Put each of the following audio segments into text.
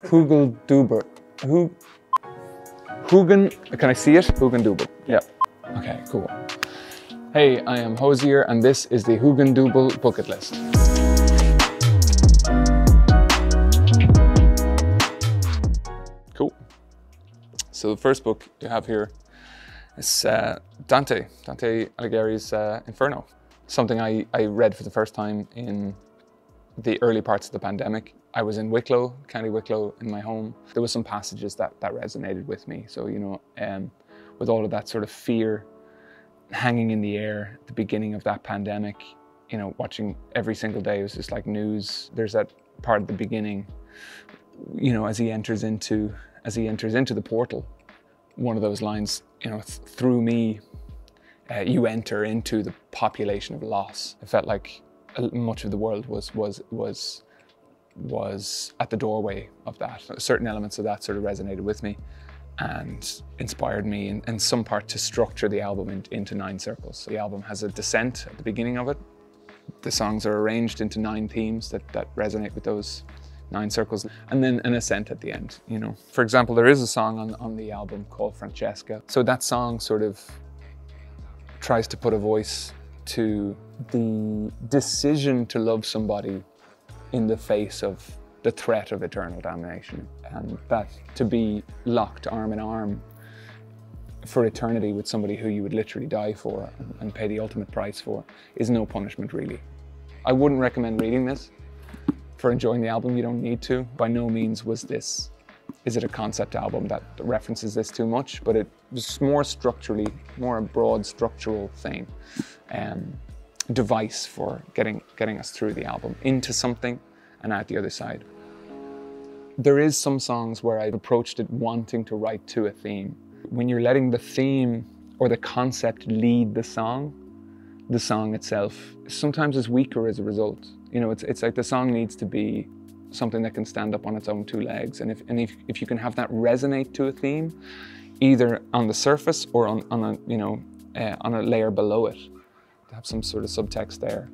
Hugendubel. Can I see it? Hugendubel. Yeah. Okay, cool. Hey, I am Hozier and this is the Hugendubel Booketlist. Cool. So the first book you have here is Dante Alighieri's Inferno. Something I read for the first time in the early parts of the pandemic. I was in Wicklow, County Wicklow, in my home. There were some passages that resonated with me. So, you know, with all of that sort of fear hanging in the air at the beginning of that pandemic, you know, watching every single day, it was just like news. There's that part at the beginning, you know, as he enters into the portal, one of those lines, you know, through me, you enter into the population of loss. It felt like much of the world was at the doorway of that. Certain elements of that sort of resonated with me and inspired me in some part to structure the album into 9 circles. The album has a descent at the beginning of it. The songs are arranged into 9 themes that resonate with those 9 circles, and then an ascent at the end, you know. For example, there is a song on the album called Francesca. So that song sort of tries to put a voice to the decision to love somebody in the face of the threat of eternal damnation, and that to be locked arm in arm for eternity with somebody who you would literally die for and pay the ultimate price for is no punishment, really. I wouldn't recommend reading this for enjoying the album. You don't need to. By no means is it a concept album that references this too much, but it was more a broad structural thing, device for getting us through the album into something and out the other side. There is some songs where I've approached it wanting to write to a theme. When you're letting the theme or the concept lead the song itself sometimes is weaker as a result. You know, it's like the song needs to be something that can stand up on its own 2 legs. And if you can have that resonate to a theme, either on the surface or on a layer below it, to have some sort of subtext there,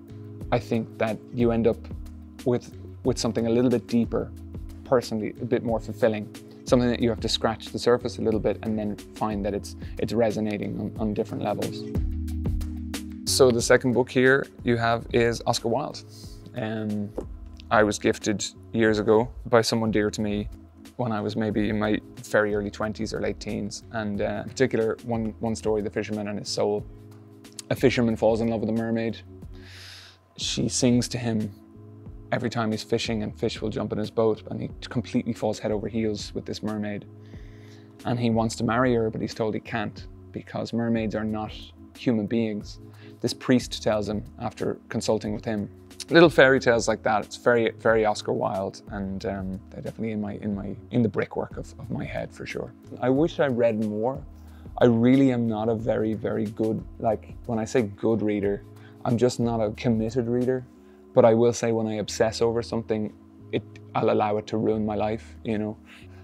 I think that you end up with something a little bit deeper, personally, a bit more fulfilling. Something that you have to scratch the surface a little bit and then find that it's resonating on different levels. So the second book here you have is Oscar Wilde. I was gifted years ago by someone dear to me when I was maybe in my very early 20s or late teens. And in particular, one story, The Fisherman and His Soul. A fisherman falls in love with a mermaid. She sings to him every time he's fishing, and fish will jump in his boat, and he completely falls head over heels with this mermaid. And he wants to marry her, but he's told he can't because mermaids are not human beings. This priest tells him after consulting with him. Little fairy tales like that. It's very, very Oscar Wilde, and they're definitely in the brickwork of my head for sure. I wish I read more. I really am not a very, very good, like when I say good reader, I'm just not a committed reader. But I will say when I obsess over something, I'll allow it to ruin my life, you know.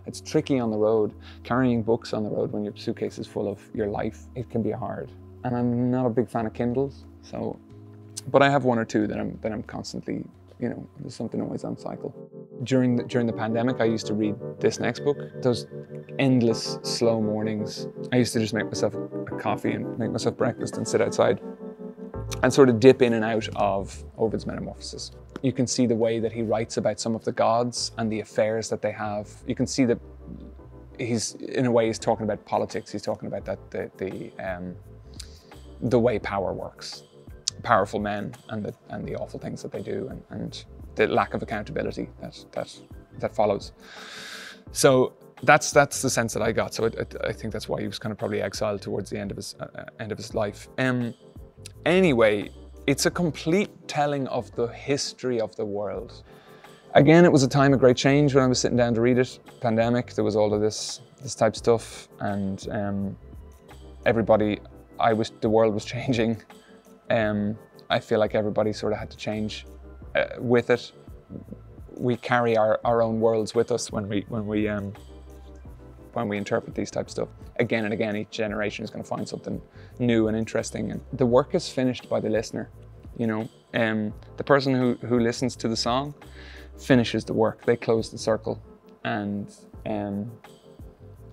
It's tricky on the road. Carrying books on the road when your suitcase is full of your life, it can be hard. And I'm not a big fan of Kindles, so, but I have 1 or 2 that I'm constantly, you know, there's something always on cycle. During the pandemic, I used to read this next book. Those endless slow mornings. I used to just make myself a coffee and make myself breakfast and sit outside and sort of dip in and out of Ovid's Metamorphoses. You can see the way that he writes about some of the gods and the affairs that they have. You can see that he's talking about politics. He's talking about that the way power works, powerful men and the awful things that they do, and the lack of accountability that follows. So that's the sense that I got. So I think that's why he was kind of probably exiled towards the end of his life. Anyway, it's a complete telling of the history of the world. Again, it was a time of great change when I was sitting down to read it. Pandemic, there was all of this type stuff, and the world was changing. I feel like everybody sort of had to change with it. We carry our own worlds with us when we interpret these type of stuff. Again and again, each generation is going to find something new and interesting. And the work is finished by the listener, you know. The person who listens to the song finishes the work. They close the circle. and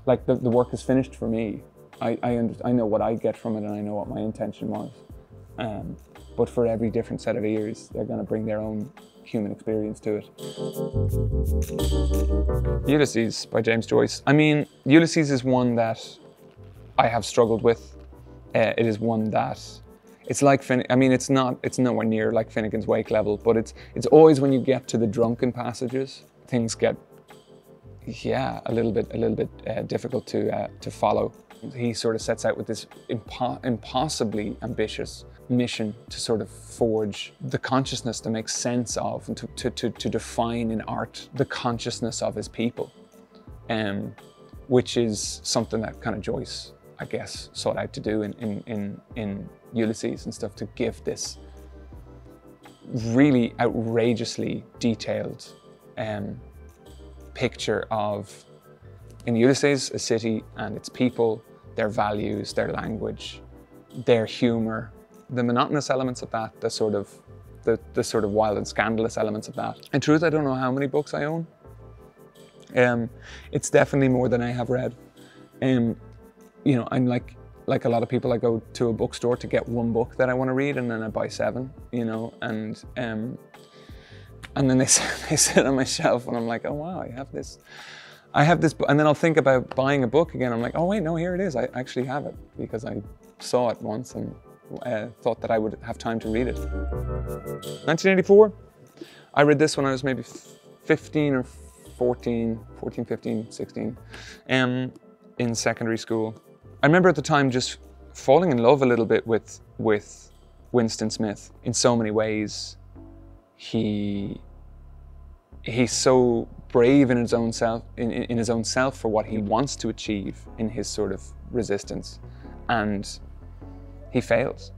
like the work is finished for me. I know what I get from it, and I know what my intention was. But for every different set of ears, they're going to bring their own human experience to it. Ulysses by James Joyce. I mean, Ulysses is one that I have struggled with. It is one that, it's like, I mean, it's nowhere near like Finnegan's Wake level, but it's always when you get to the drunken passages, things get, yeah, a little bit difficult to follow. He sort of sets out with this impossibly ambitious mission to sort of forge the consciousness, to make sense of, and to define in art the consciousness of his people, which is something that kind of Joyce, I guess, sought out to do in Ulysses and stuff, to give this really outrageously detailed picture of, in Ulysses, a city and its people, their values, their language, their humor, the monotonous elements of that, the sort of wild and scandalous elements of that. In truth, I don't know how many books I own. It's definitely more than I have read. You know, I'm like a lot of people, I go to a bookstore to get one book that I want to read, and then I buy 7, you know, and then they sit on my shelf, and I'm like, oh wow, I have this book, and then I'll think about buying a book again. I'm like, oh wait, no, here it is. I actually have it because I saw it once and thought that I would have time to read it. 1984. I read this when I was maybe 15 or 14, 15, 16, in secondary school. I remember at the time just falling in love a little bit with Winston Smith. In so many ways, he's so brave in his own self, in his own self for what he wants to achieve in his sort of resistance, and he fails.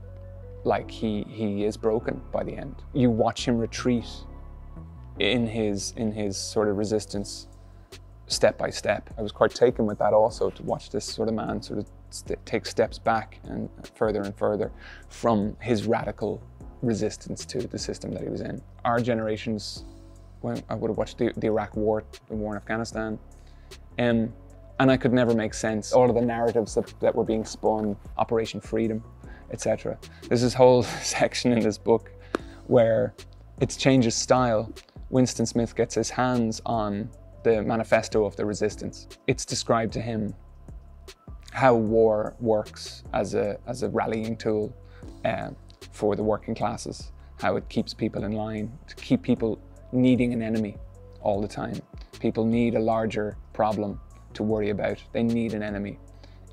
Like he is broken by the end. You watch him retreat in his sort of resistance, step by step. I was quite taken with that also, to watch this sort of man sort of take steps back and further from his radical resistance to the system that he was in. Our generations, when I would have watched the Iraq War, the war in Afghanistan, and I could never make sense. All of the narratives that were being spun, Operation Freedom, etc. There's this whole section in this book where it changes style. Winston Smith gets his hands on the manifesto of the resistance. It's described to him how war works as a rallying tool for the working classes, how it keeps people in line, to keep people needing an enemy all the time. People need a larger problem to worry about. They need an enemy,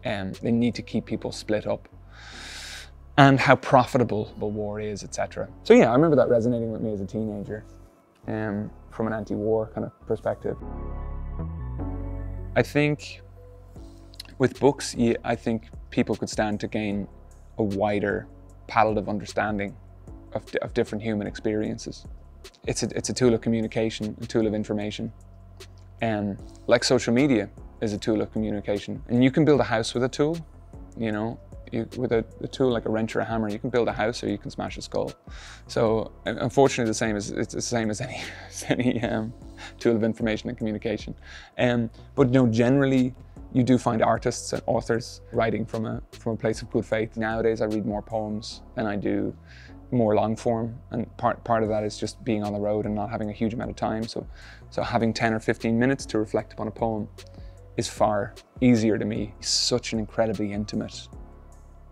and they need to keep people split up, and how profitable war is, etc. So yeah, I remember that resonating with me as a teenager, from an anti-war kind of perspective. I think with books, I think people could stand to gain a wider palette of understanding of different human experiences. It's a tool of communication, a tool of information. Like social media is a tool of communication. And you can build a house with a tool, you know, with a tool like a wrench or a hammer, you can build a house or you can smash a skull. So unfortunately, it's the same as any tool of information and communication. But you know, generally, you do find artists and authors writing from a place of good faith. Nowadays, I read more poems than I do more long form, and part of that is just being on the road and not having a huge amount of time. So having 10 or 15 minutes to reflect upon a poem is far easier to me. It's such an incredibly intimate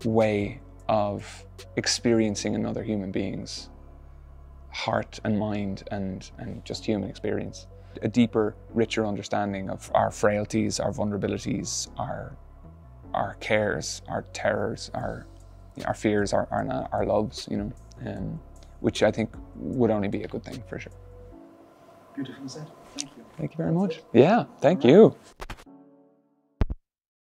way of experiencing another human being's heart and mind and just human experience. A deeper, richer understanding of our frailties, our vulnerabilities, our cares, our terrors, our fears, our loves, you know, which I think would only be a good thing for sure. Beautifully said. Thank you. Thank you very much. Yeah, thank you.